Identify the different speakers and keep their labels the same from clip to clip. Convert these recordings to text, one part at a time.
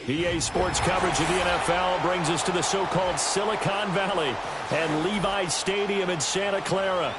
Speaker 1: EA Sports coverage of the NFL brings us to the so-called Silicon Valley and Levi's Stadium in Santa Clara.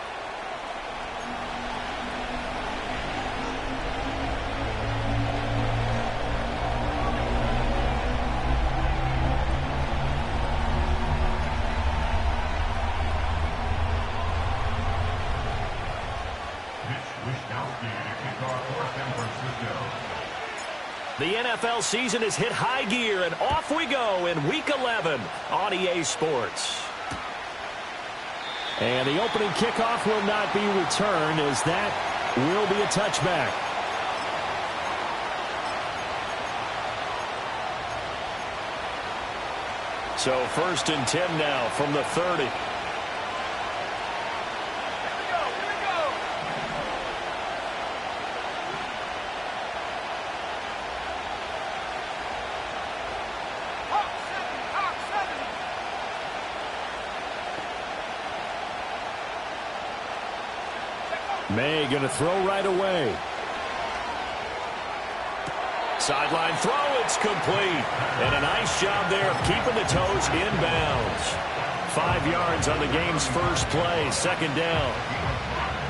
Speaker 1: The NFL season has hit high gear, and off we go in Week 11 on EA Sports. And the opening kickoff will not be returned, as that will be a touchback. So 1st and 10 now from the 30. May going to throw right away. Sideline throw, it's complete. And a nice job there of keeping the toes inbounds. 5 yards on the game's first play, 2nd down.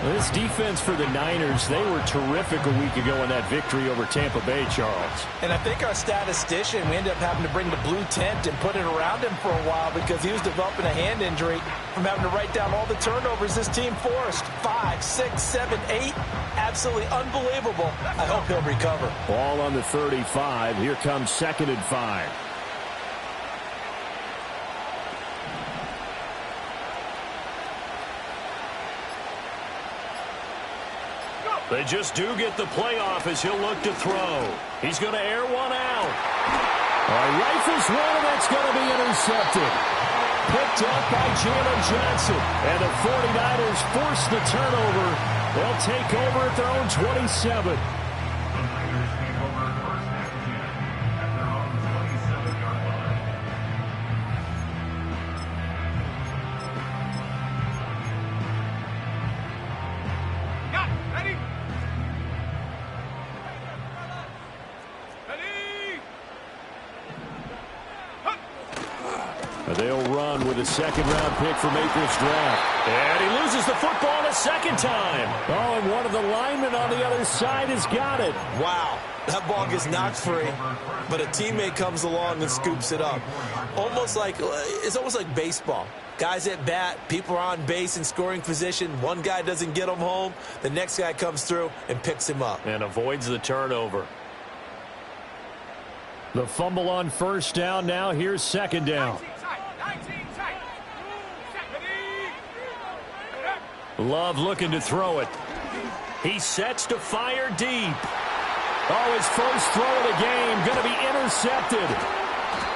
Speaker 1: Well, this defense for the Niners, they were terrific a week ago in that victory over Tampa Bay, Charles.
Speaker 2: And I think our statistician, we ended up having to bring the blue tent and put it around him for a while because he was developing a hand injury from having to write down all the turnovers this team forced. 5, 6, 7, 8. Absolutely unbelievable. I hope he'll recover.
Speaker 1: Ball on the 35. Here comes 2nd and 5. They just do get the playoff as he'll look to throw. He's going to air one out. Rifles one, and that's going to be intercepted. Picked up by Jalen Johnson. And the 49ers force the turnover. They'll take over at their own 27. They'll run with a 2nd-round pick from April's draft. And he loses the football a 2nd time. Oh, and one of the linemen on the other side has got it.
Speaker 2: Wow. That ball gets knocked free, but a teammate comes along and scoops it up. It's almost like baseball. Guys at bat, people are on base in scoring position. One guy doesn't get him home. The next guy comes through and picks him up.
Speaker 1: And avoids the turnover. The fumble on 1st down. Now here's 2nd down. Love looking to throw it. He sets to fire deep. Oh, his first throw of the game going to be intercepted.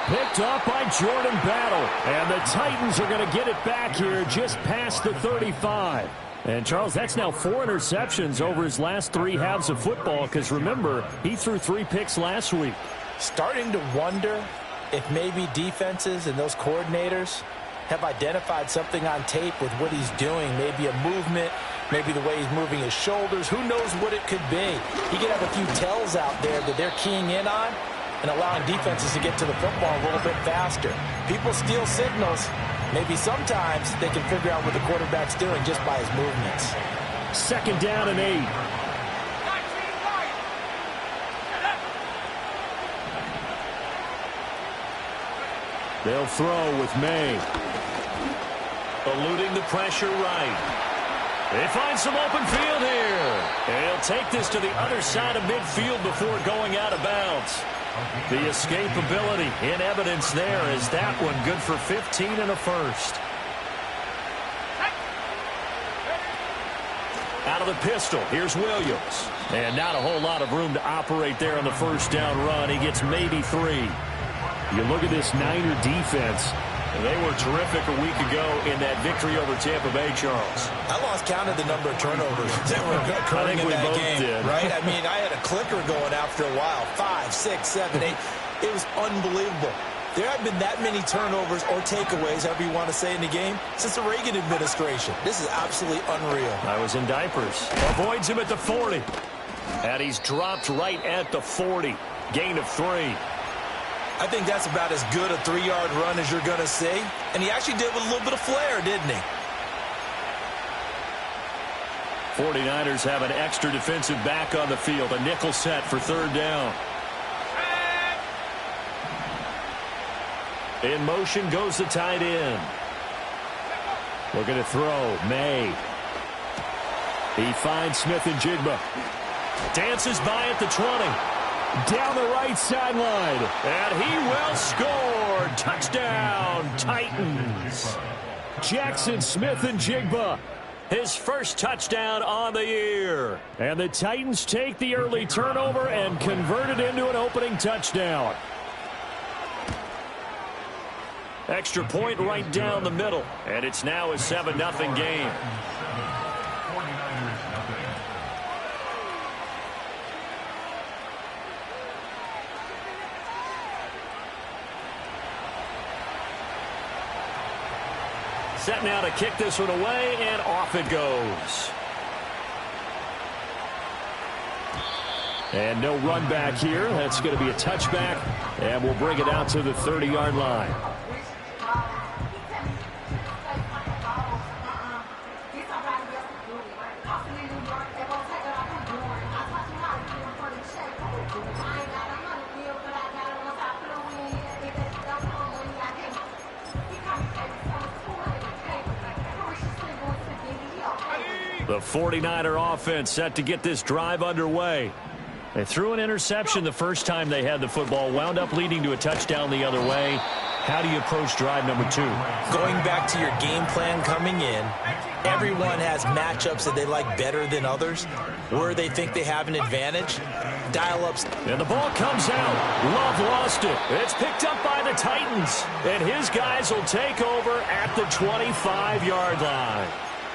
Speaker 1: Picked off by Jordan Battle. And the Titans are going to get it back here just past the 35. And, Charles, that's now 4 interceptions over his last 3 halves of football, because, remember, he threw 3 picks last week.
Speaker 2: Starting to wonder if maybe defenses and those coordinators have identified something on tape with what he's doing. Maybe a movement, maybe the way he's moving his shoulders. Who knows what it could be? He could have a few tells out there that they're keying in on and allowing defenses to get to the football a little bit faster. People steal signals. Maybe sometimes they can figure out what the quarterback's doing just by his movements.
Speaker 1: 2nd down and 8. They'll throw with May. Eluding the pressure right. They find some open field here. And he'll take this to the other side of midfield before going out of bounds. The escapability in evidence there is that one good for 15 and a 1st. Out of the pistol, here's Williams. And not a whole lot of room to operate there on the 1st down run. He gets maybe 3. You look at this Niner defense. They were terrific a week ago in that victory over Tampa Bay, Charles.
Speaker 2: I lost count of the number of turnovers that were occurring in that game,
Speaker 1: did.
Speaker 2: right? I mean, I had a clicker going after a while. 5, 6, 7, 8. It was unbelievable. There haven't been that many turnovers or takeaways, however you want to say, in the game since the Reagan administration. This is absolutely unreal.
Speaker 1: I was in diapers. Avoids him at the 40. And he's dropped right at the 40. Gain of 3.
Speaker 2: I think that's about as good a 3-yard run as you're going to see. And he actually did with a little bit of flair, didn't he?
Speaker 1: 49ers have an extra defensive back on the field. A nickel set for third down. In motion goes the tight end. Looking to throw. May. He finds Smith and Jigba. Dances by at the 20. Down the right sideline. And he will score. Touchdown, Titans. Jackson Smith and Jigba. His first touchdown on the year. And the Titans take the early turnover and convert it into an opening touchdown. Extra point right down the middle. And it's now a 7-0 game. Set now to kick this one away, and off it goes. And no run back here. That's going to be a touchback, and we'll bring it out to the 30-yard line. The 49er offense set to get this drive underway. They threw an interception the first time they had the football, wound up leading to a touchdown the other way. How do you approach drive number 2?
Speaker 2: Going back to your game plan coming in, everyone has matchups that they like better than others, where they think they have an advantage. Dial-ups.
Speaker 1: And the ball comes out. Love lost it. It's picked up by the Titans. And his guys will take over at the 25-yard line.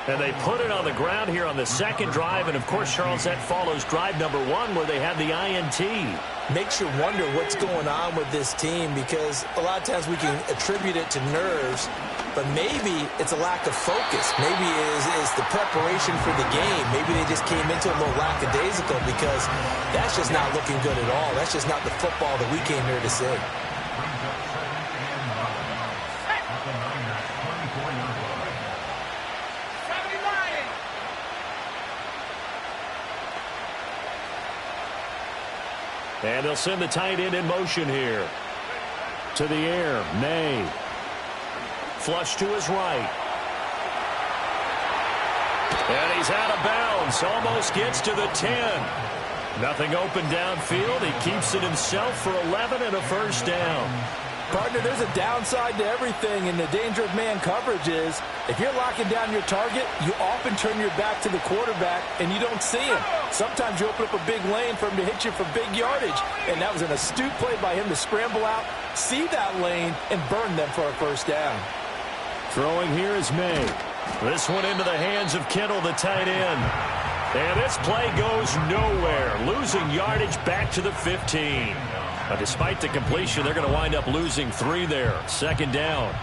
Speaker 1: And they put it on the ground here on the second drive. And, of course, Charles, that follows drive number 1 where they had the INT.
Speaker 2: Makes you wonder what's going on with this team, because a lot of times we can attribute it to nerves, but maybe it's a lack of focus. Maybe it's the preparation for the game. Maybe they just came into it a little lackadaisical, because that's just not looking good at all. That's just not the football that we came here to see.
Speaker 1: And they'll send the tight end in motion here. To the air, May. Flush to his right. And he's out of bounds. Almost gets to the 10. Nothing open downfield. He keeps it himself for 11 and a first down.
Speaker 2: Partner, there's a downside to everything, and the danger of man coverage is if you're locking down your target, you often turn your back to the quarterback and you don't see him. Sometimes you open up a big lane for him to hit you for big yardage, and that was an astute play by him to scramble out, see that lane, and burn them for a first down.
Speaker 1: Throwing here is May. This one into the hands of Kittle, the tight end. And this play goes nowhere, losing yardage back to the 15. But despite the completion, they're going to wind up losing 3 there. Second down.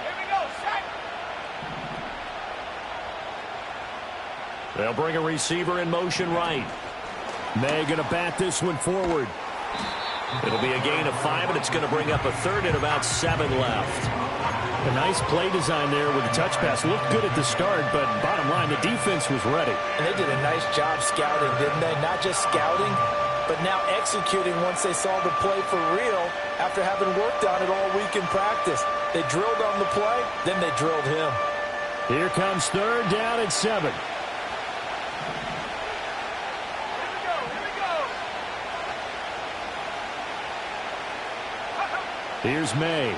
Speaker 3: Here we go, set.
Speaker 1: They'll bring a receiver in motion right. May going to bat this one forward. It'll be a gain of 5, and it's going to bring up a third and about 7 left. A nice play design there with the touch pass. Looked good at the start, but bottom line, the defense was ready.
Speaker 2: And they did a nice job scouting, didn't they? Not just scouting, but now executing once they saw the play for real after having worked on it all week in practice. They drilled on the play, then they drilled him.
Speaker 1: Here comes third down at 7. Here's May.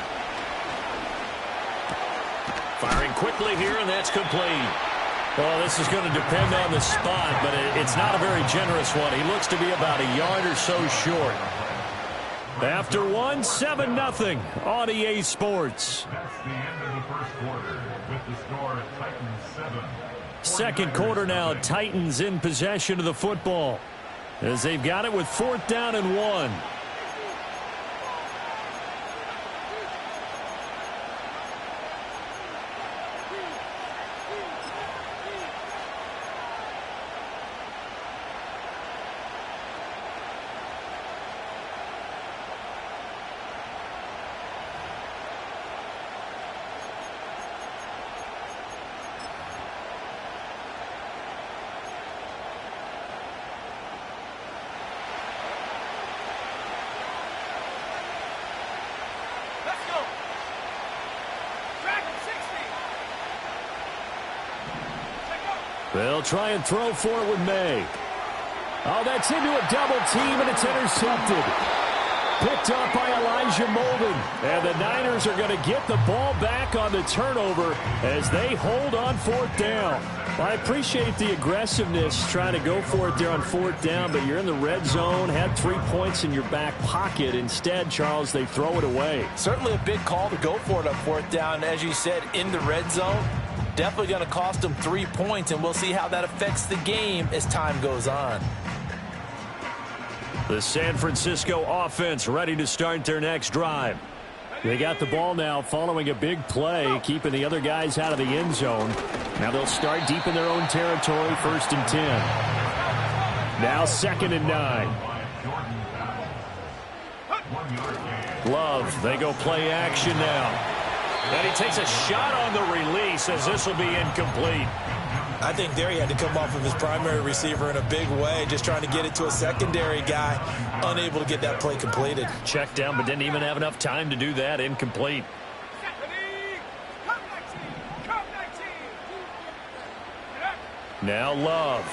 Speaker 1: Firing quickly here, and that's complete. Well, this is going to depend on the spot, but it's not a very generous one. He looks to be about a yard or so short. After 1, 7-0 on EA Sports.
Speaker 3: That's the end of the first quarter with the score Titans 7.
Speaker 1: Second quarter now, Titans in possession of the football as they've got it with 4th down and 1. They'll try and throw for it with May. Oh, that's into a double team, and it's intercepted. Picked up by Elijah Molden. And the Niners are going to get the ball back on the turnover as they hold on fourth down. Well, I appreciate the aggressiveness trying to go for it there on fourth down, but you're in the red zone, had 3 points in your back pocket. Instead, Charles, they throw it away.
Speaker 2: Certainly a big call to go for it on fourth down. As you said, in the red zone, definitely going to cost them 3 points, and we'll see how that affects the game as time goes on.
Speaker 1: The San Francisco offense ready to start their next drive. They got the ball now following a big play, keeping the other guys out of the end zone. Now they'll start deep in their own territory, 1st and 10. Now 2nd and 9. Love, they go play action now. And he takes a shot on the release as this will be incomplete.
Speaker 2: I think there he had to come off of his primary receiver in a big way, just trying to get it to a secondary guy, unable to get that play completed.
Speaker 1: Checked down, but didn't even have enough time to do that. Incomplete. Now Love.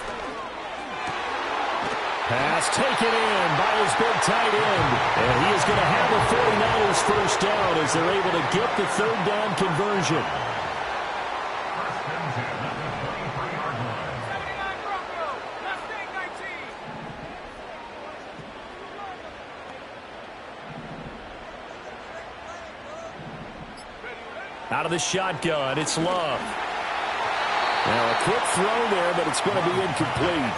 Speaker 1: Pass taken in by his big tight end. And he is going to have the 49ers first down as they're able to get the 3rd down conversion. Out of the shotgun, it's Love. Now a quick throw there, but it's going to be incomplete.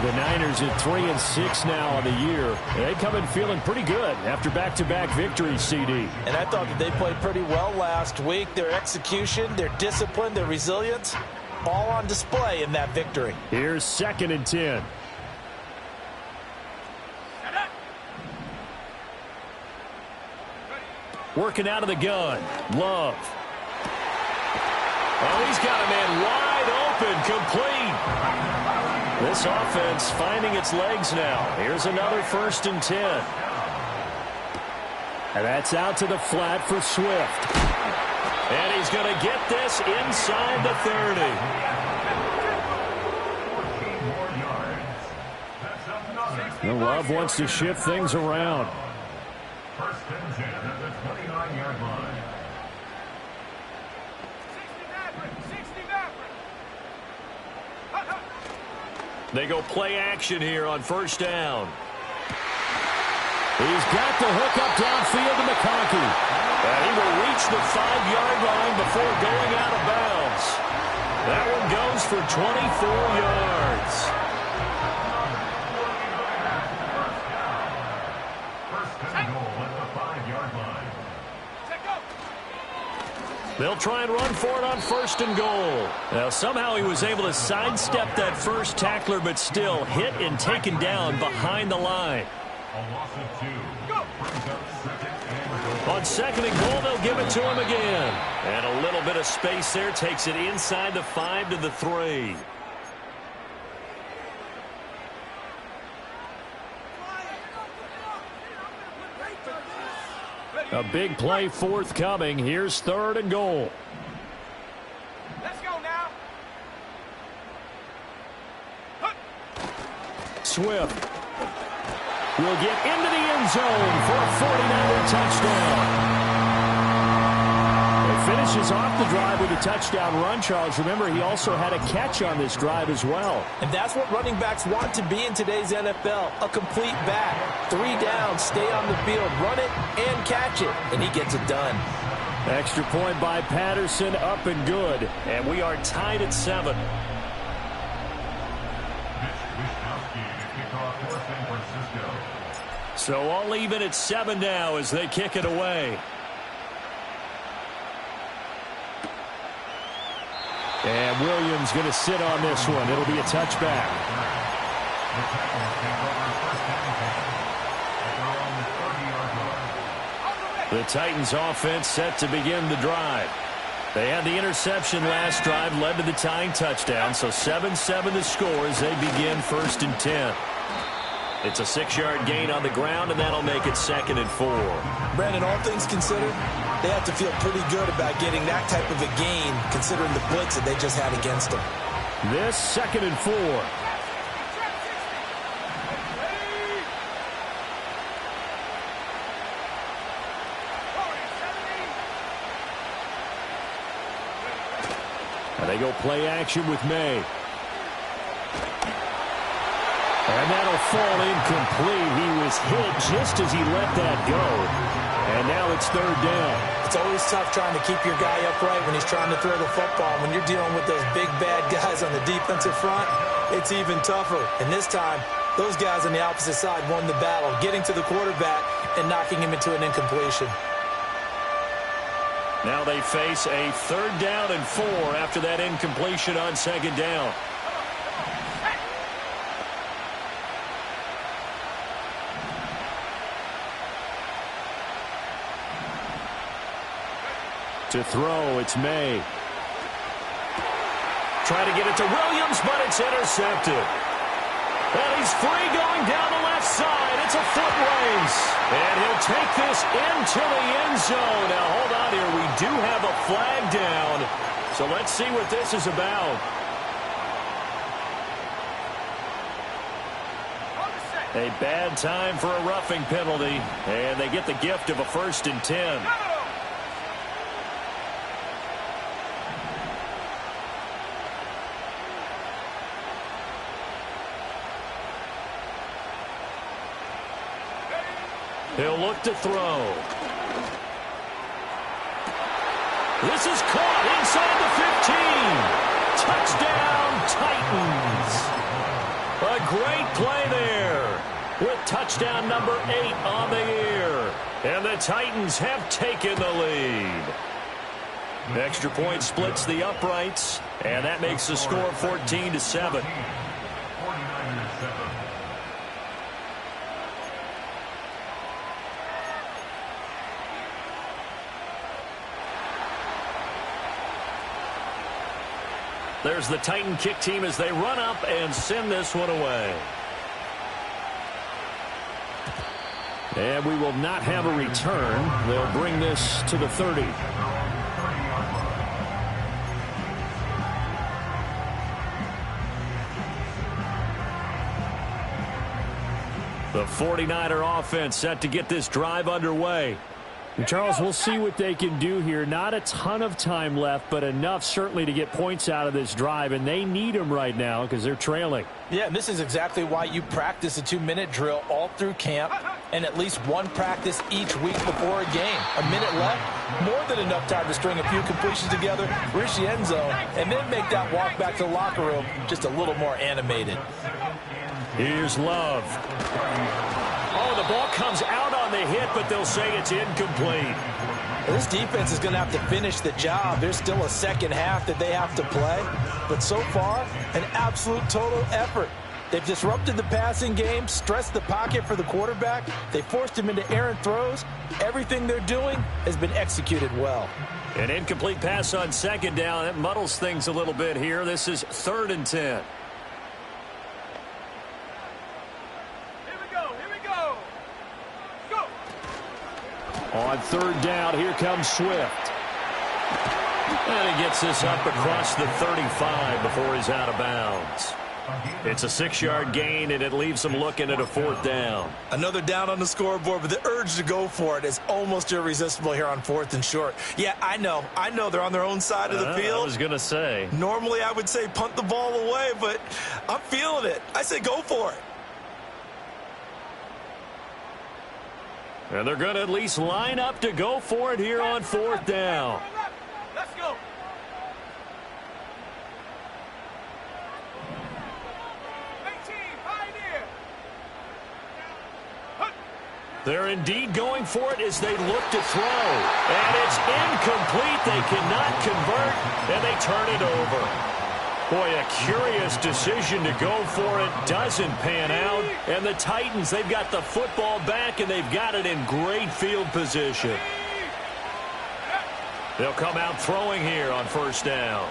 Speaker 1: The Niners at 3-6 now on the year. They come in feeling pretty good after back-to-back victories, CD.
Speaker 2: And I thought that they played pretty well last week. Their execution, their discipline, their resilience, all on display in that victory.
Speaker 1: Here's 2nd and 10. Working out of the gun. Love. Oh, he's got a man wide open, complete. This offense finding its legs now. Here's another 1st and 10. And that's out to the flat for Swift. And he's going to get this inside the 30. Love wants to shift things around.
Speaker 3: 1st and 10 at the 29-yard line.
Speaker 1: They go play action here on 1st down. He's got the hook up downfield to McConkey. And he will reach the 5-yard line before going out of bounds. That one goes for 24 yards.
Speaker 3: 1st and goal at the 5-yard line.
Speaker 1: They'll try and run for it on 1st and goal. Now, somehow he was able to sidestep that first tackler, but still hit and taken down behind the line.
Speaker 3: A loss of 2. Brings up 2nd and goal.
Speaker 1: On 2nd and goal, they'll give it to him again. And a little bit of space there takes it inside the 5 to the 3. A big play forthcoming. Here's 3rd and goal.
Speaker 4: Let's go now.
Speaker 1: Swift will get into the end zone for a 49er touchdown. He finishes off the drive with a touchdown run, Charles. Remember, he also had a catch on this drive as well.
Speaker 2: And that's what running backs want to be in today's NFL, a complete back. 3 down, stay on the field, run it, and catch it. And he gets it done.
Speaker 1: Extra point by Patterson, up and good. And we are tied at 7. So all even at 7 now as they kick it away. And Williams going to sit on this one. It'll be a touchback. The Titans offense set to begin the drive. They had the interception last drive, led to the tying touchdown. So 7-7 the score as they begin 1st and 10. It's a 6-yard gain on the ground, and that'll make it 2nd and 4.
Speaker 2: Brandon, all things considered, they have to feel pretty good about getting that type of a gain, considering the blitz that they just had against them.
Speaker 1: This 2nd and 4. And they go play action with May. And that'll fall incomplete. He was hit just as he let that go. And now it's 3rd down.
Speaker 2: It's always tough trying to keep your guy upright when he's trying to throw the football. When you're dealing with those big, bad guys on the defensive front, it's even tougher. And this time, those guys on the opposite side won the battle, getting to the quarterback and knocking him into an incompletion.
Speaker 1: Now they face a 3rd down and 4 after that incompletion on 2nd down. To throw, it's May. Try to get it to Williams, but it's intercepted. And he's free going down the left side. It's a foot race. And he'll take this into the end zone. Now, hold on here. We do have a flag down. So let's see what this is about. A bad time for a roughing penalty. And they get the gift of a 1st and 10. He'll look to throw. This is caught inside the 15. Touchdown, Titans. A great play there with touchdown number 8 on the year. And the Titans have taken the lead. Extra point splits the uprights, and that makes the score 14-7. There's the Titan kick team as they run up and send this one away. And we will not have a return. They'll bring this to the 30. The 49er offense set to get this drive underway. And Charles, we'll see what they can do here. Not a ton of time left, but enough certainly to get points out of this drive, and they need them right now because they're trailing.
Speaker 2: Yeah, and this is exactly why you practice a 2-minute drill all through camp and at least one practice each week before a game. A minute left, more than enough time to string a few completions together, reach the end zone, and then make that walk back to the locker room just a little more animated.
Speaker 1: Here's Love. Oh, the ball comes out on the hit, but they'll say it's incomplete.
Speaker 2: This defense is going to have to finish the job. There's still a second half that they have to play. But so far, an absolute total effort. They've disrupted the passing game, stressed the pocket for the quarterback. They forced him into errant throws. Everything they're doing has been executed well.
Speaker 1: An incomplete pass on 2nd down. That muddles things a little bit here. This is 3rd and 10. On 3rd down, here comes Swift. And he gets this up across the 35 before he's out of bounds. It's a 6-yard gain, and it leaves them looking at a 4th down.
Speaker 2: Another down on the scoreboard, but the urge to go for it is almost irresistible here on 4th and short. Yeah, I know they're on their own side of the field.
Speaker 1: I was going to say.
Speaker 2: Normally, I would say punt the ball away, but I'm feeling it. I say go for it.
Speaker 1: And they're going to at least line up to go for it here on 4th down.
Speaker 4: Let's go.
Speaker 1: They're indeed going for it as they look to throw. And it's incomplete. They cannot convert, and they turn it over. Boy, a curious decision to go for it. Doesn't pan out. And the Titans, they've got the football back, and they've got it in great field position. They'll come out throwing here on 1st down.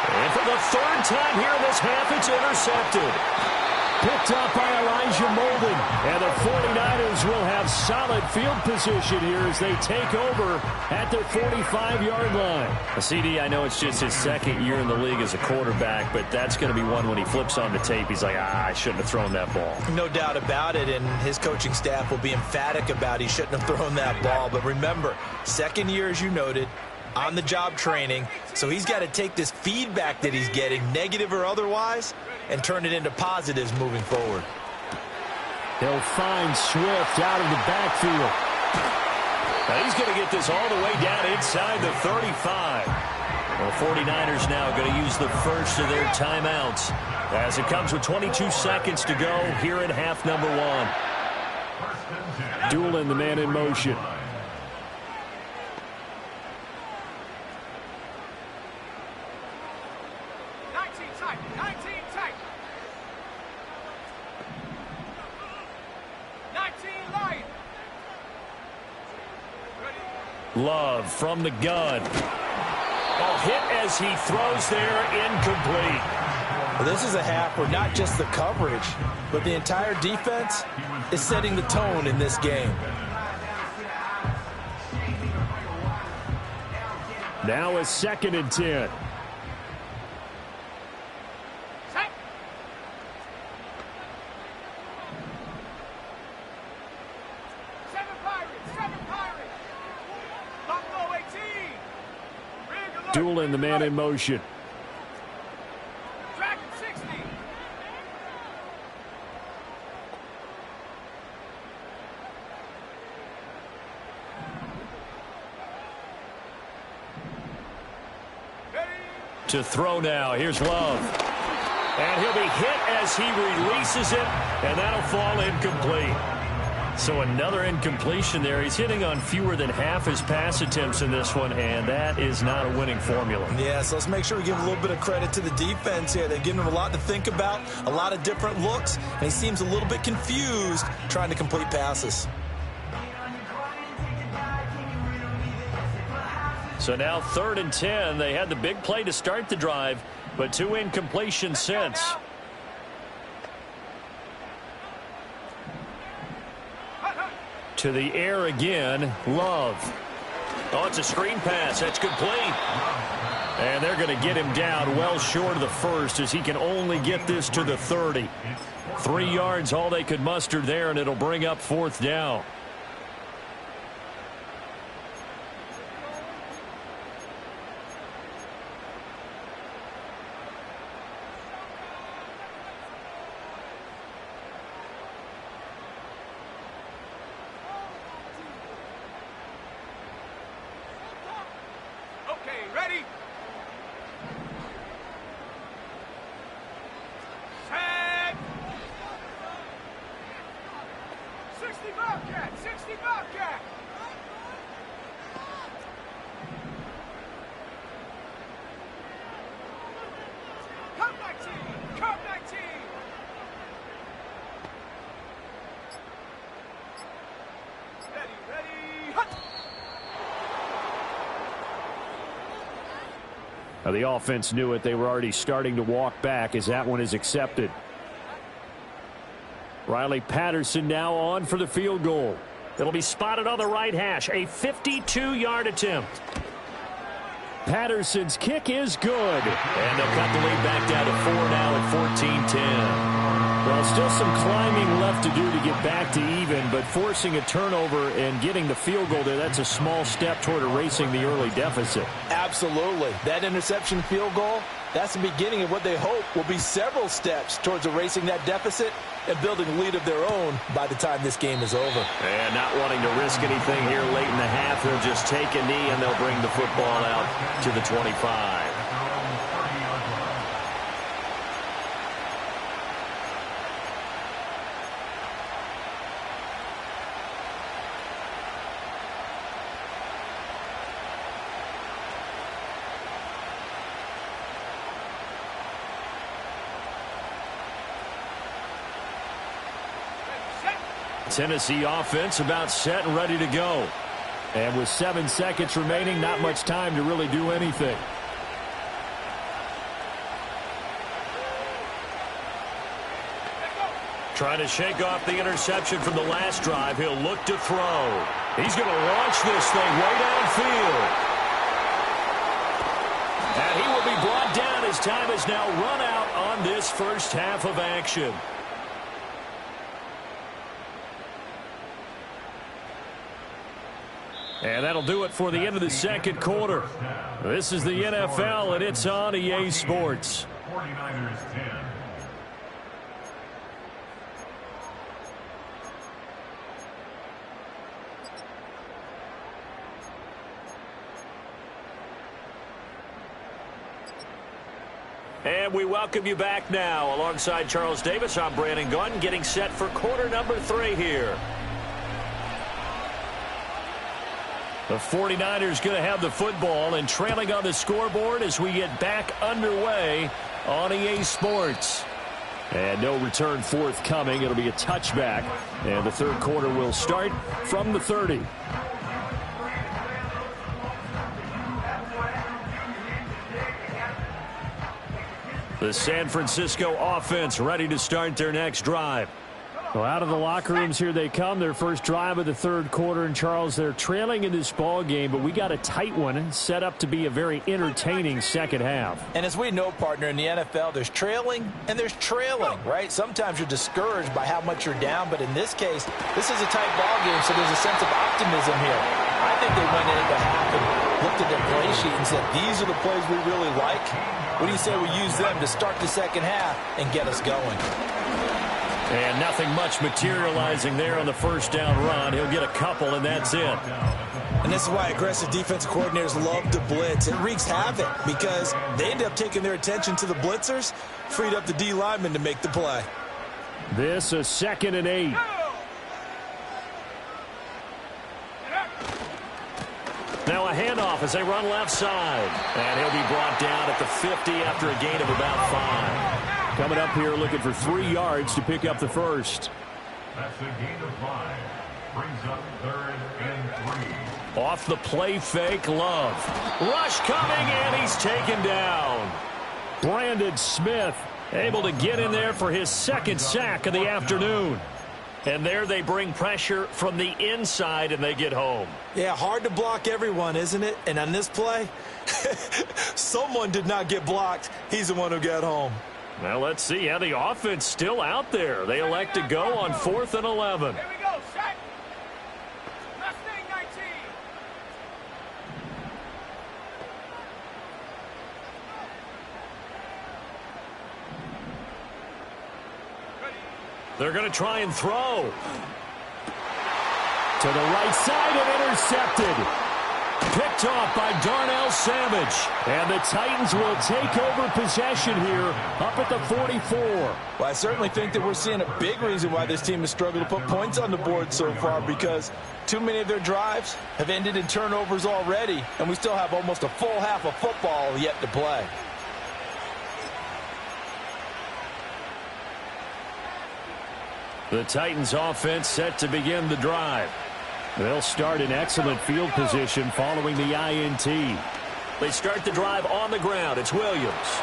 Speaker 1: And for the 3rd time here in this half, it's intercepted. Picked up by Elijah Molden. And the 49ers will have solid field position here as they take over at their 45-yard line.
Speaker 5: CD, I know it's just his second year in the league as a quarterback, but that's going to be one when he flips on the tape. He's like, I shouldn't have thrown that ball.
Speaker 2: No doubt about it, and his coaching staff will be emphatic about he shouldn't have thrown that ball. But remember, second year, as you noted, on-the-job training, so he's got to take this feedback that he's getting, negative or otherwise, and turn it into positives moving forward.
Speaker 1: He'll find Swift out of the backfield.
Speaker 5: Now he's going to get this all the way down inside the 35. The 49ers now going to use the first of their timeouts as it comes with 22 seconds to go here in half number one.
Speaker 1: Doolin, the man in motion. Love from the gun.
Speaker 5: Oh, hit as he throws there, incomplete.
Speaker 2: Well, this is a half where not just the coverage, but the entire defense is setting the tone in this game.
Speaker 1: Now a 2nd and 10. Doolin, the man in motion. To throw now. Here's Love. And he'll be hit as he releases it, and that'll fall incomplete. So another incompletion there. He's hitting on fewer than half his pass attempts in this one, and that is not a winning formula.
Speaker 2: Yeah, so let's make sure we give a little bit of credit to the defense here. They're giving him a lot to think about, a lot of different looks, and he seems a little bit confused trying to complete passes.
Speaker 5: So now 3rd and 10. They had the big play to start the drive, but 2 incompletions since.
Speaker 1: To the air again, Love.
Speaker 5: Oh, it's a screen pass. That's complete.
Speaker 1: And they're going to get him down well short of the first as he can only get this to the 30. 3 yards all they could muster there, and it'll bring up 4th down.
Speaker 4: Ready? Set. 60 Bobcat. 60 Bobcat. Come 19. Come 19. Ready, ready. Hut.
Speaker 1: Now the offense knew it. They were already starting to walk back as that one is accepted. Riley Patterson now on for the field goal. It'll be spotted on the right hash. A 52-yard attempt. Patterson's kick is good.
Speaker 5: And they'll cut the lead back down to 4 now at 14-10.
Speaker 1: Well, still some climbing left to do to get back to even, but forcing a turnover and getting the field goal there, that's a small step toward erasing the early deficit.
Speaker 2: Absolutely. That interception field goal, that's the beginning of what they hope will be several steps towards erasing that deficit and building a lead of their own by the time this game is over.
Speaker 5: And not wanting to risk anything here late in the half, he'll just take a knee and they'll bring the football out to the 25.
Speaker 1: Tennessee offense about set and ready to go. And with 7 seconds remaining, not much time to really do anything.
Speaker 5: Trying to shake off the interception from the last drive. He'll look to throw. He's going to launch this thing way downfield. And he will be brought down as time has now run out on this first half of action. And that'll do it for the end of the second quarter. This is the NFL, and it's on EA Sports.
Speaker 3: 49ers 10.
Speaker 5: And we welcome you back now. Alongside Charles Davis, I'm Brandon Gunn, getting set for quarter number 3 here. The 49ers going to have the football and trailing on the scoreboard as we get back underway on EA Sports. And no return forthcoming. It'll be a touchback. And the third quarter will start from the 30. The San Francisco offense ready to start their next drive.
Speaker 1: Well, out of the locker rooms here they come. Their first drive of the third quarter. And, Charles, they're trailing in this ball game, but we got a tight one set up to be a very entertaining second half.
Speaker 2: And as we know, partner, in the NFL, there's trailing and there's trailing, right? Sometimes you're discouraged by how much you're down, but in this case, this is a tight ball game, so there's a sense of optimism here. I think they went into half and looked at their play sheet and said, these are the plays we really like. What do you say we use them to start the second half and get us going?
Speaker 5: And nothing much materializing there on the first down run. He'll get a couple, and that's it.
Speaker 2: And this is why aggressive defensive coordinators love to blitz. It wreaks havoc because they end up taking their attention to the blitzers, freed up the D lineman to make the play.
Speaker 1: This is 2nd and 8.
Speaker 5: Now a handoff as they run left side. And he'll be brought down at the 50 after a gain of about 5.
Speaker 1: Coming up here looking for 3 yards to pick up the first.
Speaker 3: That's a gain of 5. Brings up 3rd and 3.
Speaker 5: Off the play fake, Love. Rush coming, and he's taken down.
Speaker 1: Brandon Smith able to get in there for his second sack of the afternoon.
Speaker 5: And there they bring pressure from the inside, and they get home.
Speaker 2: Yeah, hard to block everyone, isn't it? And on this play, someone did not get blocked. He's the one who got home.
Speaker 5: Well, let's see how the offense still out there. They elect to go on 4th and 11.
Speaker 4: Here we go, set. Mustang 19.
Speaker 5: They're going to try and throw.
Speaker 1: To the right side and intercepted. Picked off by Darnell Savage. And the Titans will take over possession here up at the 44.
Speaker 2: Well, I certainly think that we're seeing a big reason why this team has struggled to put points on the board so far, because too many of their drives have ended in turnovers already, and we still have almost a full half of football yet to play.
Speaker 5: The Titans offense set to begin the drive.
Speaker 1: They'll start in excellent field position following the INT.
Speaker 5: They start the drive on the ground. It's Williams.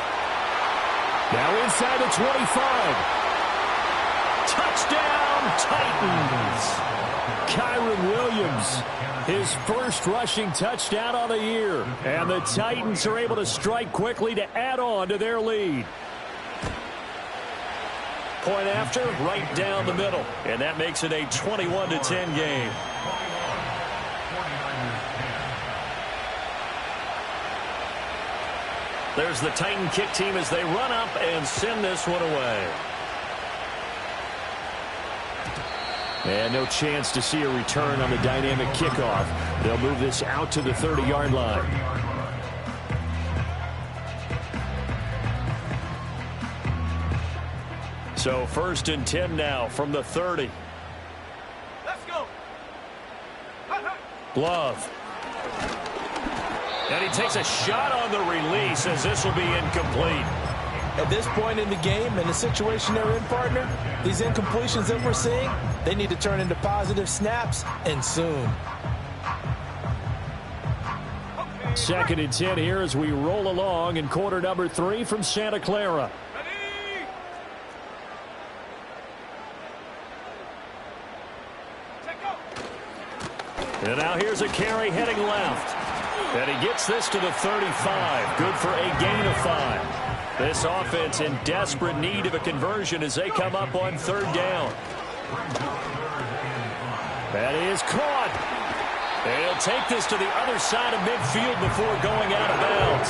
Speaker 1: Now inside the 25.
Speaker 5: Touchdown, Titans.
Speaker 1: Kyron Williams, his first rushing touchdown on the year. And the Titans are able to strike quickly to add on to their lead.
Speaker 5: Point after, right down the middle. And that makes it a 21-10 game. There's the Titan kick team as they run up and send this one away.
Speaker 1: And no chance to see a return on the dynamic kickoff. They'll move this out to the 30-yard line.
Speaker 5: So 1st and 10 now from the 30.
Speaker 4: Let's go.
Speaker 5: Love. And he takes a shot on the release as this will be incomplete.
Speaker 2: At this point in the game, and the situation they're in, partner, these incompletions that we're seeing, they need to turn into positive snaps, and soon.
Speaker 1: 2nd and 10 here as we roll along in quarter number 3 from Santa Clara.
Speaker 4: Ready.
Speaker 1: And now here's a carry heading left. And he gets this to the 35. Good for a gain of 5. This offense in desperate need of a conversion as they come up on 3rd down. That is caught. And he'll take this to the other side of midfield before going out of bounds.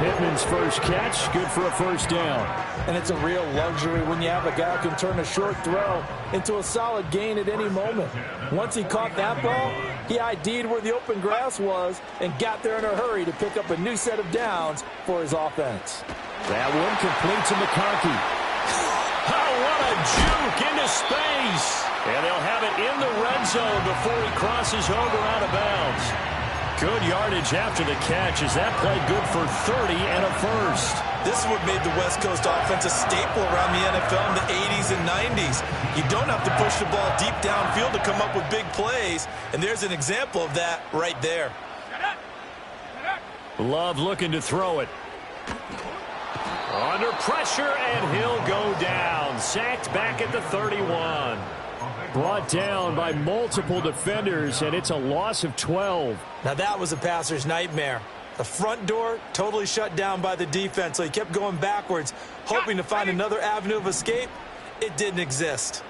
Speaker 1: Pittman's first catch, good for a 1st down.
Speaker 2: And it's a real luxury when you have a guy who can turn a short throw into a solid gain at any moment. Once he caught that ball, he ID'd where the open grass was and got there in a hurry to pick up a new set of downs for his offense.
Speaker 1: That one complete to McConkey. Oh, what a juke into space. And they'll have it in the red zone before he crosses over out of bounds. Good yardage after the catch as that played good for 30 and a 1st.
Speaker 2: This is what made the West Coast offense a staple around the NFL in the 80s and 90s. You don't have to push the ball deep downfield to come up with big plays, and there's an example of that right there.
Speaker 1: Love looking to throw it. Under pressure, and he'll go down. Sacked back at the 31. Brought down by multiple defenders, and it's a loss of 12.
Speaker 2: Now that was a passer's nightmare. The front door totally shut down by the defense, so he kept going backwards, hoping to find another avenue of escape. It didn't exist.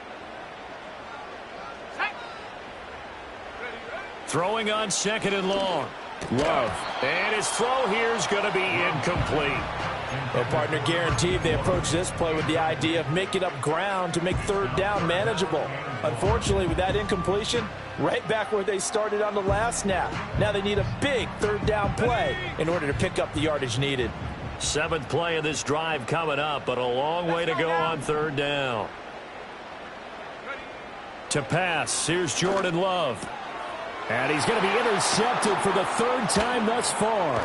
Speaker 1: Throwing on 2nd and long. Love. And his throw here is going to be incomplete.
Speaker 2: Their partner guaranteed they approach this play with the idea of making up ground to make 3rd down manageable. Unfortunately, with that incompletion, right back where they started on the last snap. Now they need a big 3rd down play in order to pick up the yardage needed.
Speaker 1: 7th play of this drive coming up, but a long way to go on 3rd down. To pass, here's Jordan Love. And he's going to be intercepted for the 3rd time thus far.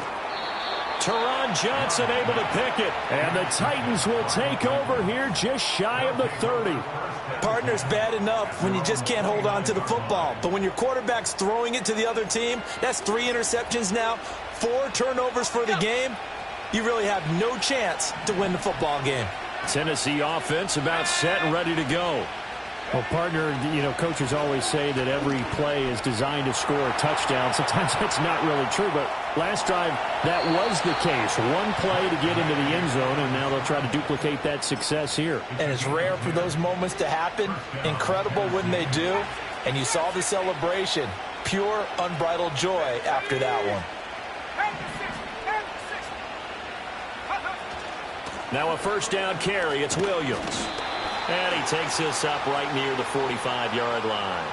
Speaker 1: Teron Johnson able to pick it. And the Titans will take over here just shy of the 30.
Speaker 2: Partner's bad enough when you just can't hold on to the football. But when your quarterback's throwing it to the other team, that's 3 interceptions now, 4 turnovers for the game. You really have no chance to win the football game.
Speaker 1: Tennessee offense about set and ready to go. Well, partner, you know, coaches always say that every play is designed to score a touchdown. Sometimes that's not really true, but last drive, that was the case. One play to get into the end zone, and now they'll try to duplicate that success here.
Speaker 2: And it's rare for those moments to happen. Incredible when they do. And you saw the celebration. Pure, unbridled joy after that one.
Speaker 1: Now a 1st down carry. It's Williams. And he takes this up right near the 45-yard line.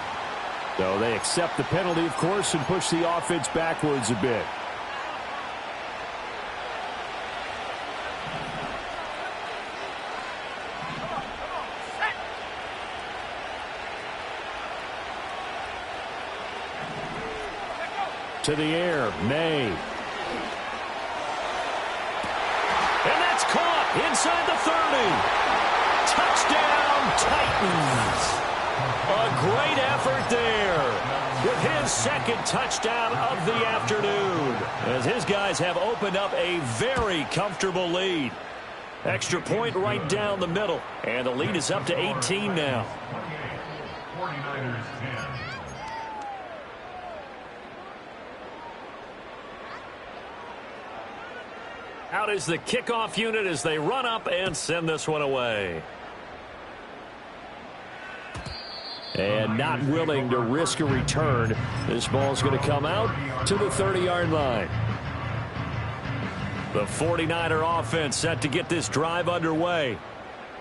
Speaker 1: So they accept the penalty, of course, and push the offense backwards a bit. To the air, May. And that's caught inside the 30. Touchdown, Titans. A great effort there with his 2nd touchdown of the afternoon as his guys have opened up a very comfortable lead. Extra point right down the middle, and the lead is up to 18 now.
Speaker 3: 49ers 10.
Speaker 1: Out is the kickoff unit as they run up and send this one away. And not willing to risk a return. This ball's going to come out to the 30-yard line. The 49er offense set to get this drive underway.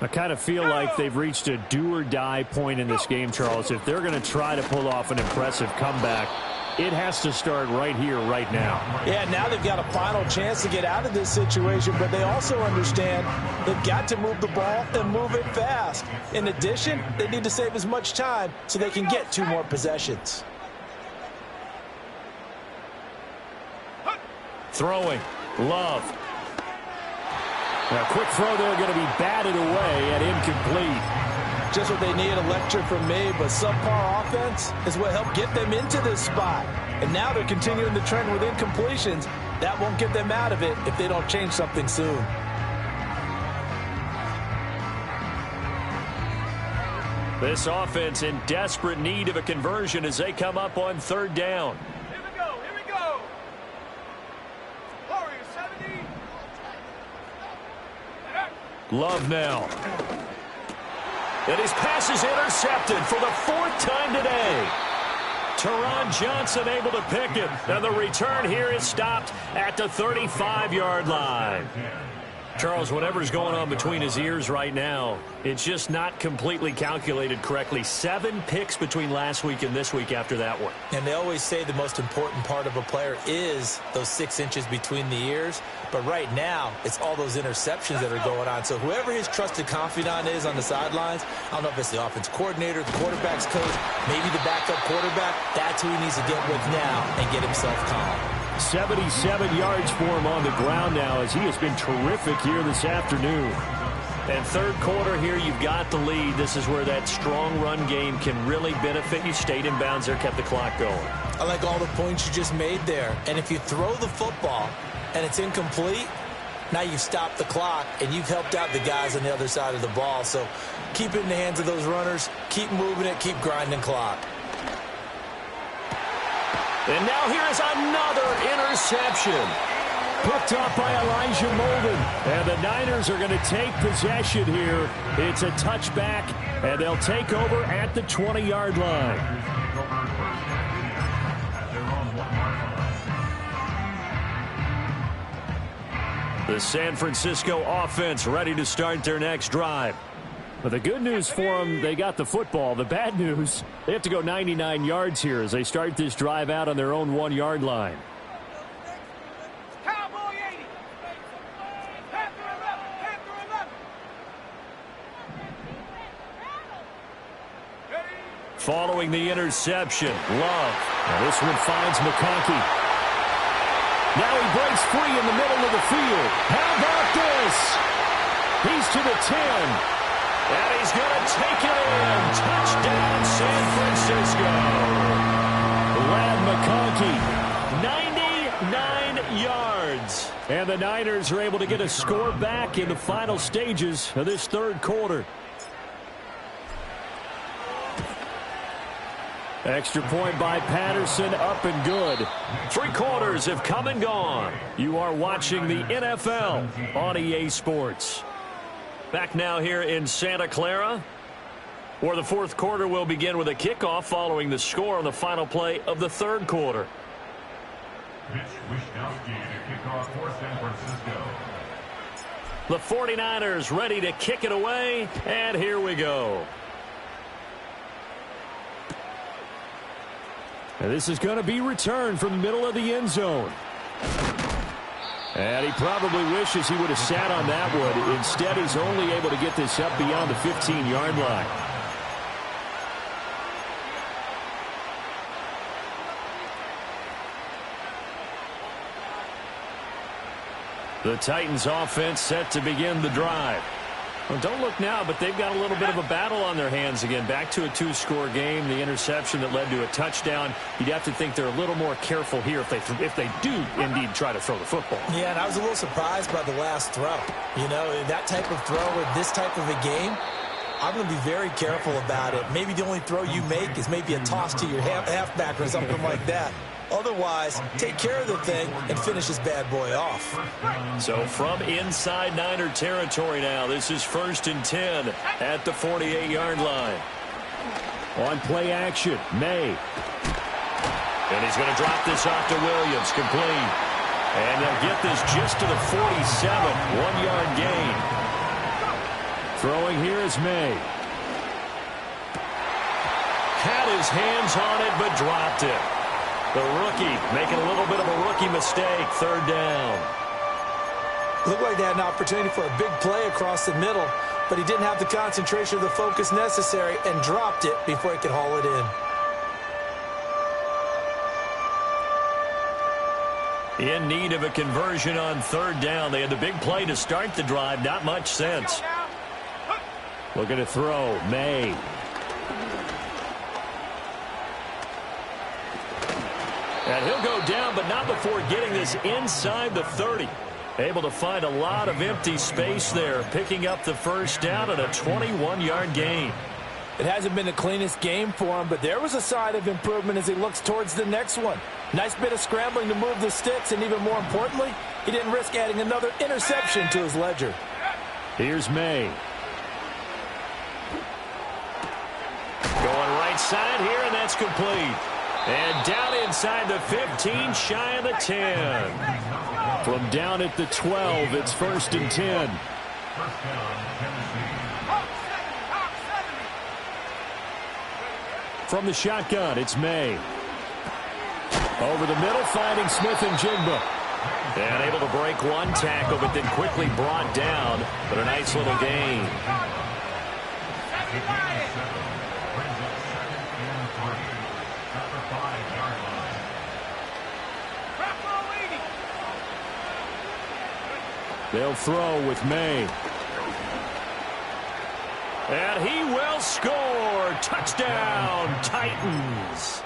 Speaker 1: I kind of feel like they've reached a do-or-die point in this game, Charles. If they're going to try to pull off an impressive comeback, it has to start right here, right now.
Speaker 2: Yeah, now they've got a final chance to get out of this situation, but they also understand they've got to move the ball and move it fast. In addition, they need to save as much time so they can get 2 more possessions.
Speaker 1: Throwing. Love. Now, quick throw there going to be batted away and incomplete.
Speaker 2: Just what they need, a lecture from me, but subpar offense is what helped get them into this spot. And now they're continuing the trend with incompletions. That won't get them out of it if they don't change something soon.
Speaker 1: This offense in desperate need of a conversion as they come up on third down.
Speaker 4: Here we go. Here we go. Warriors 70.
Speaker 1: Love now. And his pass is intercepted for the fourth time today. Teron Johnson able to pick it. And the return here is stopped at the 35-yard line. Charles, whatever's going on between his ears right now, it's just not completely calculated correctly. 7 picks between last week and this week after that one.
Speaker 2: And they always say the most important part of a player is those 6 inches between the ears. But right now, it's all those interceptions that are going on. So whoever his trusted confidant is on the sidelines, I don't know if it's the offense coordinator, the quarterback's coach, maybe the backup quarterback, that's who he needs to get with now and get himself calm.
Speaker 1: 77 yards for him on the ground now as he has been terrific here this afternoon. And third quarter here, you've got the lead. This is where that strong run game can really benefit you. Stayed in bounds there, kept the clock going.
Speaker 2: I like all the points you just made there. And if you throw the football and it's incomplete, now you've stopped the clock and you've helped out the guys on the other side of the ball. So keep it in the hands of those runners. Keep moving it. Keep grinding clock.
Speaker 1: And now here is another interception. Picked up by Elijah Molden. And the Niners are going to take possession here. It's a touchback, and they'll take over at the 20-yard line. The San Francisco offense ready to start their next drive. But the good news for them, they got the football. The bad news, they have to go 99 yards here as they start this drive out on their own 1-yard line.
Speaker 4: Cowboy 80. Panther 11. Panther 11.
Speaker 1: Following the interception, Love. Now this one finds McConkey. Now he breaks free in the middle of the field. How about this? He's to the 10. And he's going to take it in. Touchdown, San Francisco. Lad McConkey, 99 yards. And the Niners are able to get a score back in the final stages of this third quarter. Extra point by Patterson, up and good. 3 quarters have come and gone. You are watching the NFL on EA Sports. Back now here in Santa Clara, where the fourth quarter will begin with a kickoff following the score on the final play of the third quarter.
Speaker 3: Mitch Wishnowsky to kick off for San Francisco.
Speaker 1: The 49ers ready to kick it away, and here we go. And this is going to be returned from the middle of the end zone. And he probably wishes he would have sat on that one. Instead, he's only able to get this up beyond the 15-yard line. The Titans offense set to begin the drive. Well, don't look now, but they've got a little bit of a battle on their hands again. Back to a 2-score game. The interception that led to a touchdown. You'd have to think they're a little more careful here if they do indeed try to throw the football.
Speaker 2: Yeah, and I was a little surprised by the last throw. You know, that type of throw with this type of a game, I'm going to be very careful about it. Maybe the only throw you make is maybe a toss to your halfback or something like that. Otherwise, take care of the thing and finish this bad boy off.
Speaker 1: So from inside Niner territory now, this is 1st and 10 at the 48-yard line. On play action, May. And he's going to drop this off to Williams, complete. And they'll get this just to the 47, 1-yard gain. Throwing here is May. Had his hands on it, but dropped it. The rookie making a little bit of a rookie mistake, 3rd down.
Speaker 2: Looked like they had an opportunity for a big play across the middle, but he didn't have the concentration or the focus necessary and dropped it before he could haul it in.
Speaker 1: In need of a conversion on 3rd down. They had the big play to start the drive. Not much sense. Looking to throw, May. And he'll go down, but not before getting this inside the 30. Able to find a lot of empty space there, picking up the 1st down and a 21-yard gain.
Speaker 2: It hasn't been the cleanest game for him, but there was a sign of improvement as he looks towards the next one. Nice bit of scrambling to move the sticks, and even more importantly, he didn't risk adding another interception to his ledger.
Speaker 1: Here's May.
Speaker 5: Going right side here, and that's complete. And down inside the 15, shy of the 10.
Speaker 1: From down at the 12, it's 1st and 10.
Speaker 3: First down, Tennessee.
Speaker 1: From the shotgun, it's May. Over the middle, finding Smith and Jigba.
Speaker 5: And able to break one tackle, but then quickly brought down. But a nice little gain.
Speaker 1: They'll throw with May.
Speaker 5: And he will score. Touchdown, Titans.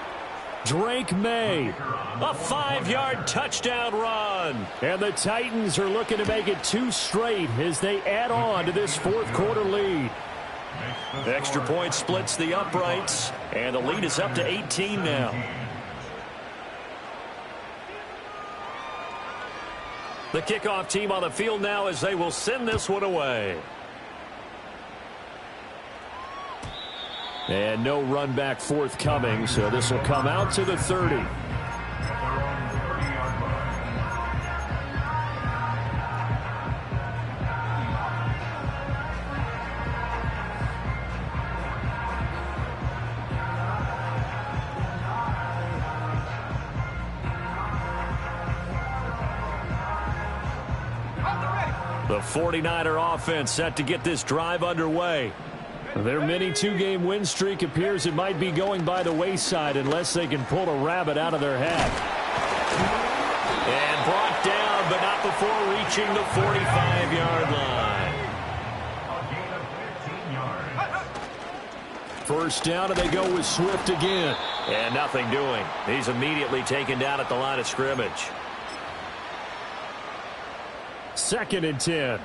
Speaker 1: Drake May.
Speaker 5: A 5-yard touchdown run.
Speaker 1: And the Titans are looking to make it 2 straight as they add on to this 4th quarter lead.
Speaker 5: Extra point splits the uprights, and the lead is up to 18 now. The kickoff team on the field now as they will send this one away.
Speaker 1: And no run back forthcoming, so this will come out to the 30.
Speaker 5: The 49er offense set to get this drive underway.
Speaker 1: Their mini 2-game win streak appears it might be going by the wayside unless they can pull a rabbit out of their hat.
Speaker 5: And brought down, but not before reaching the 45-yard line.
Speaker 1: First down, and they go with Swift again.
Speaker 5: And nothing doing. He's immediately taken down at the line of scrimmage.
Speaker 1: 2nd and 10.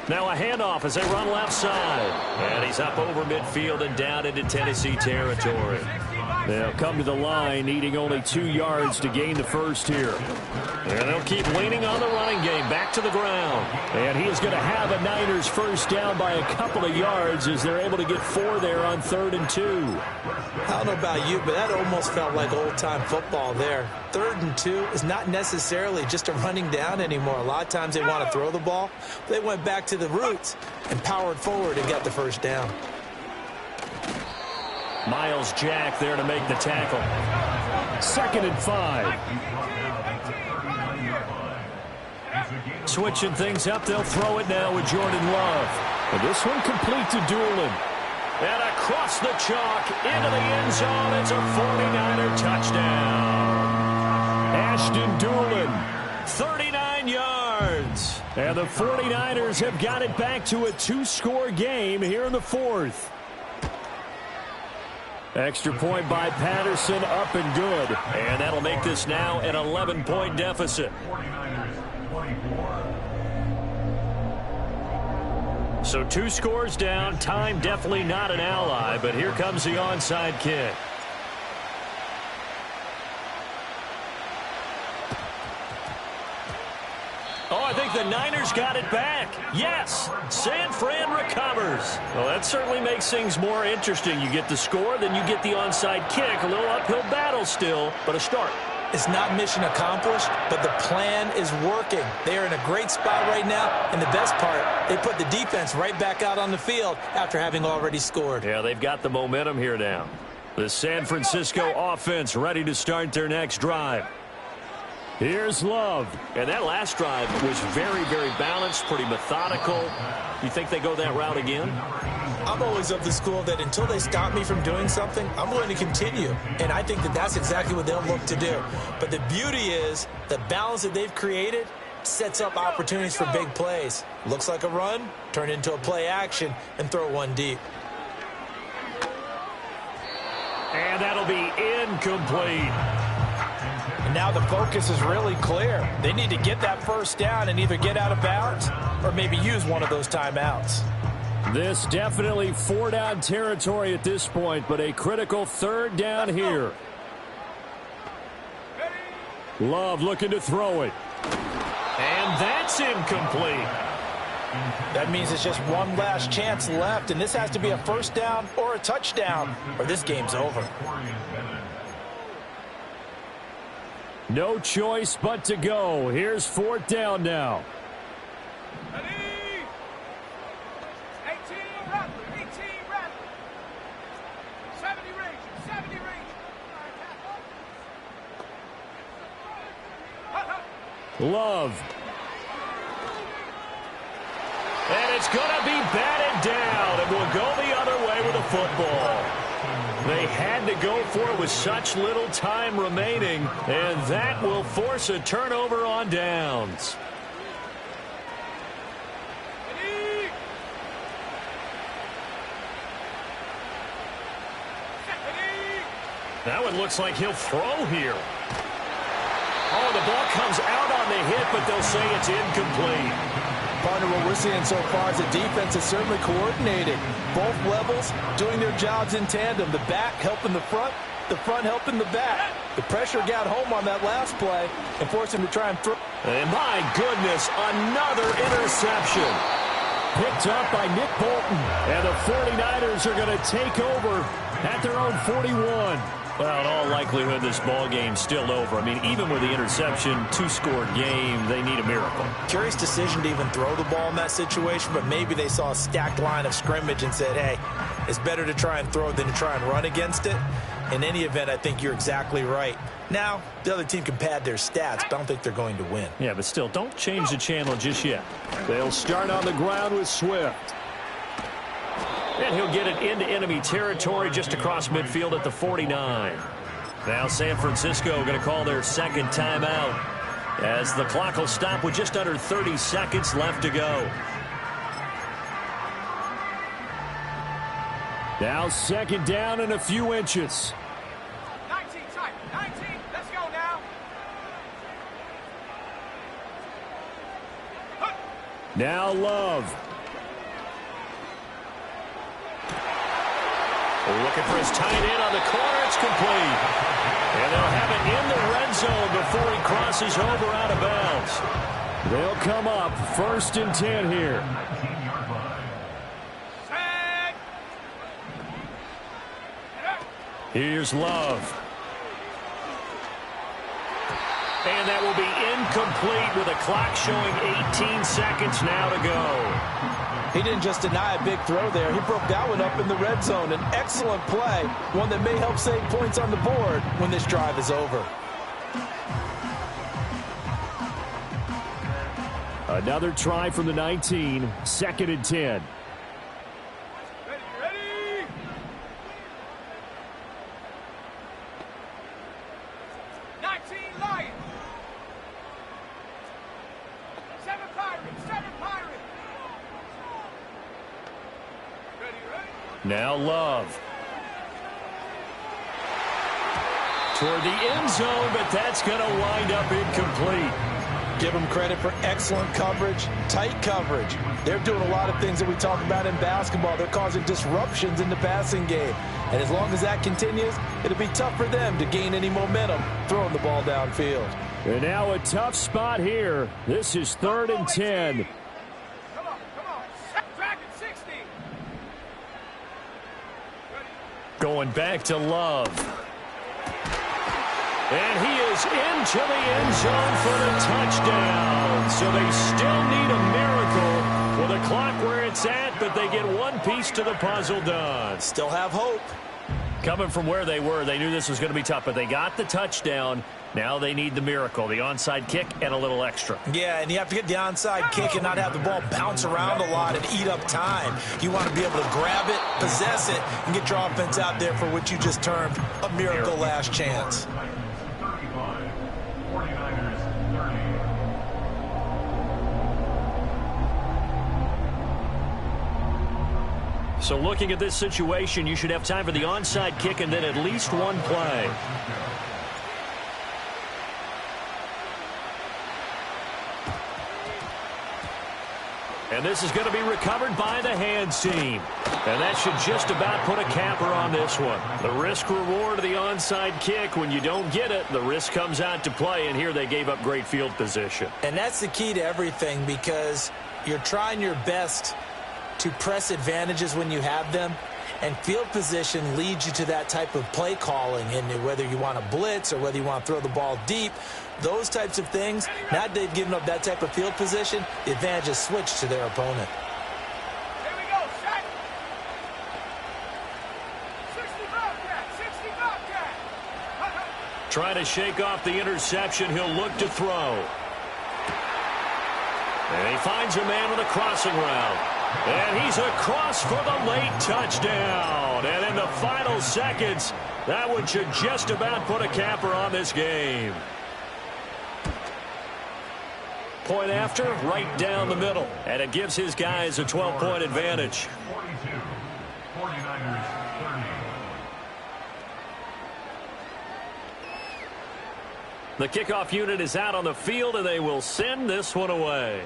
Speaker 5: Now a handoff as they run left side. And he's up over midfield and down into Tennessee territory.
Speaker 1: They'll come to the line, needing only 2 yards to gain the first here.
Speaker 5: And they'll keep leaning on the running game. Back to the ground.
Speaker 1: And he is going to have a Niners first down by a couple of yards as they're able to get 4 there on 3rd and 2.
Speaker 2: I don't know about you, but that almost felt like old-time football there. 3rd and 2 is not necessarily just a running down anymore. A lot of times they want to throw the ball. They went back to the roots and powered forward and got the first down.
Speaker 1: Miles Jack there to make the tackle. 2nd and 5.
Speaker 5: Switching things up, they'll throw it now with Jordan Love.
Speaker 1: And this one complete to Doolin.
Speaker 5: And across the chalk, into the end zone, it's a 49er touchdown.
Speaker 1: Ashton Doolin.
Speaker 5: 39 yards.
Speaker 1: And the 49ers have got it back to a 2-score game here in the 4th. Extra point by Patterson, up and good.
Speaker 5: And that'll make this now an 11-point deficit.
Speaker 3: 49ers 24.
Speaker 5: So 2 scores down. Time definitely not an ally, but here comes the onside kick. Oh, I think the Niners got it back. Yes, San Fran recovers. Well, that certainly makes things more interesting. You get the score, then you get the onside kick. A little uphill battle still, but a start.
Speaker 2: It's not mission accomplished, but the plan is working. They are in a great spot right now, and the best part, they put the defense right back out on the field after having already scored.
Speaker 5: Yeah, they've got the momentum here now. The San Francisco offense ready to start their next drive.
Speaker 1: Here's Love.
Speaker 5: And that last drive was very, very balanced, pretty methodical. You think they go that route again?
Speaker 2: I'm always of the school that until they stop me from doing something, I'm going to continue. And I think that that's exactly what they'll look to do. But the beauty is the balance that they've created sets up opportunities for big plays. Looks like a run, turn into a play action, and throw one deep.
Speaker 5: And that'll be incomplete.
Speaker 2: And now the focus is really clear. They need to get that first down and either get out of bounds or maybe use one of those timeouts.
Speaker 1: This definitely 4-down territory at this point, but a critical 3rd down here. Love looking to throw it. And that's incomplete.
Speaker 2: That means it's just one last chance left, and this has to be a first down or a touchdown, or this game's over.
Speaker 1: No choice but to go. Here's 4th down now.
Speaker 4: 18 Rattler, 18 Rattler. 70 Ranger, 70 Ranger.
Speaker 1: Love. And it's going to be batted down, and will go the other way with the football. They had to go for it with such little time remaining, and that will force a turnover on downs. That one looks like he'll throw here. Oh, the ball comes out on the hit, but they'll say it's incomplete.
Speaker 2: Partner, what we're seeing so far is the defense is certainly coordinated. Both levels doing their jobs in tandem. The back helping the front helping the back. The pressure got home on that last play and forced him to try and throw.
Speaker 1: And my goodness, another interception. Picked up by Nick Bolton. And the 49ers are going to take over at their own 41. Well, in all likelihood, this ball game's still over. I mean, even with the interception, 2-score game, they need a miracle.
Speaker 2: Curious decision to even throw the ball in that situation, but maybe they saw a stacked line of scrimmage and said, hey, it's better to try and throw than to try and run against it. In any event, I think you're exactly right. Now, the other team can pad their stats, but I don't think they're going to win.
Speaker 1: Yeah, but still, don't change the channel just yet. They'll start on the ground with Swift. And he'll get it into enemy territory just across midfield at the 49. Now San Francisco going to call their 2nd timeout as the clock will stop with just under 30 seconds left to go. Now 2nd down and a few inches.
Speaker 4: 19 tight, 19, let's go now.
Speaker 1: Now Love. Looking for his tight end on the corner. It's complete. And they'll have it in the red zone before he crosses over out of bounds. They'll come up 1st and 10 here. Here's Love. And that will be incomplete with a clock showing 18 seconds now to go.
Speaker 2: He didn't just deny a big throw there. He broke that one up in the red zone. An excellent play, one that may help save points on the board when this drive is over.
Speaker 1: Another try from the 19, 2nd and 10.
Speaker 4: Ready? 19 Lions. 7 Pirates, 7 Pirates. Ready?
Speaker 1: Now Love. Toward the end zone, but that's going to wind up incomplete.
Speaker 2: Give them credit for excellent coverage, tight coverage. They're doing a lot of things that we talk about in basketball. They're causing disruptions in the passing game. And as long as that continues, it'll be tough for them to gain any momentum throwing the ball downfield.
Speaker 1: And now a tough spot here. This is 3rd and 10.
Speaker 4: Come on. Dragon 60.
Speaker 1: Going back to Love. And he is into the end zone for the touchdown. So they still need a miracle with a clock where it's at, but they get one piece to the puzzle done.
Speaker 2: Still have hope.
Speaker 1: Coming from where they were, they knew this was going to be tough, but they got the touchdown. Now they need the miracle, the onside kick and a little extra.
Speaker 2: Yeah, and you have to get the onside kick and not have the ball bounce around a lot and eat up time. You want to be able to grab it, possess it, and get your offense out there for what you just termed a miracle last chance.
Speaker 3: 35, 49ers 30.
Speaker 1: So looking at this situation, you should have time for the onside kick and then at least one play. And this is going to be recovered by the hands team. And that should just about put a capper on this one. The risk-reward of the onside kick, when you don't get it, the risk comes out to play, and here they gave up great field position.
Speaker 2: And that's the key to everything, because you're trying your best to press advantages when you have them, and field position leads you to that type of play calling, and whether you want to blitz or whether you want to throw the ball deep, those types of things. Now they've given up that type of field position, the advantage is switched to their opponent.
Speaker 4: Here we go, set. 60 Bobcat, 60 Bobcat.
Speaker 1: Trying to shake off the interception. He'll look to throw. And he finds a man on the crossing route. And he's across for the late touchdown. And in the final seconds, that one should just about put a capper on this game. Point after, right down the middle. And it gives his guys a 12-point advantage.
Speaker 3: 42. 49ers 30.
Speaker 1: The kickoff unit is out on the field, and they will send this one away.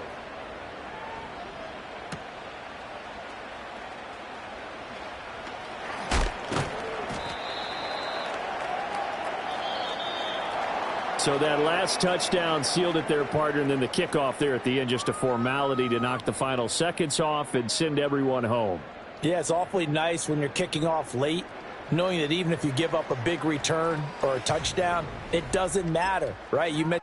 Speaker 1: So that last touchdown sealed it there, partner, and then the kickoff there at the end, just a formality to knock the final seconds off and send everyone home.
Speaker 2: Yeah, it's awfully nice when you're kicking off late, knowing that even if you give up a big return or a touchdown, it doesn't matter, right? You mentioned